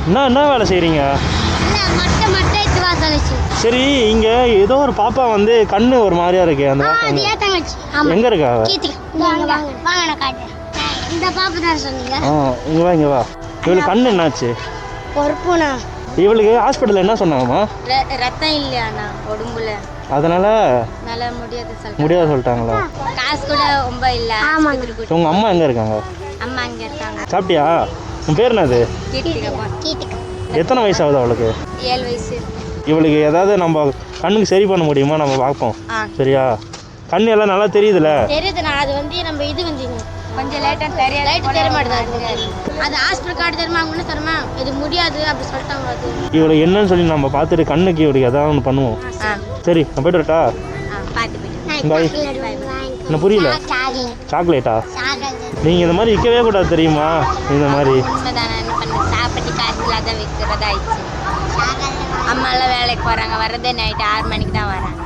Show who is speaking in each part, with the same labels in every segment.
Speaker 1: என்ன வேலை செய்கிறீங்க? சரி, இங்கே ஏதோ ஒரு பாப்பா வந்து கண்ணு ஒரு மாதிரியா இருக்கு. அந்த எங்கே இருக்கா? இங்கே வா. இவளுக்கு கண்ணு என்னாச்சு? இவளுக்கு ஹாஸ்பிட்டலில் என்ன சொன்னாங்கம்மா?
Speaker 2: ரத்தம் இல்லையாண்ணா உடம்புல,
Speaker 1: அதனால முடியாது சொல்லிட்டாங்களா?
Speaker 2: காசு கூட ரொம்ப இல்லை.
Speaker 1: உங்கள் அம்மா எங்கே இருக்காங்க?
Speaker 2: அம்மா அங்கே இருக்காங்க.
Speaker 1: சாப்பிட்டியா? உன் பேர் என்னது? எத்தனை வயசு ஆகுது அவளுக்கு?
Speaker 2: 7 வயசு.
Speaker 1: இவளுக்கு ஏதாவது நம்ம கண்ணுக்கு சரி பண்ண முடியுமா? நம்ம பார்ப்போம். சரியா? கண்ணு எல்லாம் நல்லா தெரியுதுல்ல?
Speaker 2: தெரியுதுண்ணா. அது வந்து நம்ம இது வந்து கொஞ்சம் லேட்டாக தெரிய மாட்டேது. அது ஹாஸ்பிட்டல் கார்டு தருமா, அவங்க ஒன்று தருமா, இது முடியாது அப்படி சொல்லிட்டாங்க. அது
Speaker 1: இவளுக்கு என்னன்னு சொல்லி நம்ம பார்த்துட்டு கண்ணுக்கு இவளுக்கு எதாவது ஒன்று பண்ணுவோம். சரி, நான் போய்ட்டு வரட்டா? பாய். என்ன புரியல? சாக்லேட்டா? நீங்கள் இந்த மாதிரி விற்கவே கூடாது தெரியுமா? இந்த மாதிரி
Speaker 2: சாப்பிட்டு காசு இல்லாத விற்கிறதா ஆயிடுச்சு. அம்மாலாம் வேலைக்கு போகிறாங்க, வர்றதே நைட்டு 6 மணிக்கு தான் வராங்க.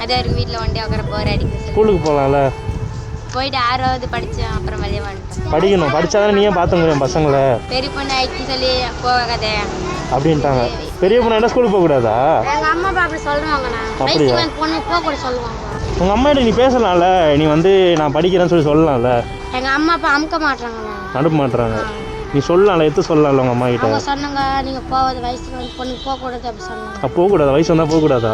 Speaker 2: அதே ஒரு வீட்டில் ஒன்றே உட்கார போர் அடிக்குது.
Speaker 1: ஸ்கூலுக்கு போகலாம்ல?
Speaker 2: போயிட்டு 6வது படித்தேன், அப்புறம் வெளியே வந்துட்டேன்.
Speaker 1: படிக்கணும், படித்தாதான் நீயே பார்த்து முடியும் பசங்களை.
Speaker 2: பெரிய பொண்ணு ஆயிடுச்சுன்னு சொல்லி போகாத
Speaker 1: அப்படின்ட்டாங்க. பெரிய பொண்ணு என்ன ஸ்கூலுக்கு போகக்கூடாதா?
Speaker 2: எங்கள் அம்மா அப்பா அப்படி சொல்லுவாங்கண்ணா.
Speaker 1: அப்படியா?
Speaker 2: பொண்ணு போக கூட சொல்லுவாங்க.
Speaker 1: உங்கள் அம்மாட்ட நீ பேசலாம்ல, நீ வந்து நான் படிக்கிறேன்னு சொல்லி சொல்லலாம்ல.
Speaker 2: எங்கள் அம்மா அப்பா அமுக்க மாட்டாங்கண்ணா.
Speaker 1: அனுப்ப மாட்டுறாங்க. நீ சொல்லலாம்ல, எடுத்து சொல்லலாம்ல உங்கள் அம்மா கிட்ட.
Speaker 2: சொன்னாங்க நீங்கள் போகாத வயசுக்கு வந்து பொண்ணு போகக்கூடாது அப்படி சொன்னாங்க.
Speaker 1: போகக்கூடாது, வயசு வந்தால் போகக்கூடாதா?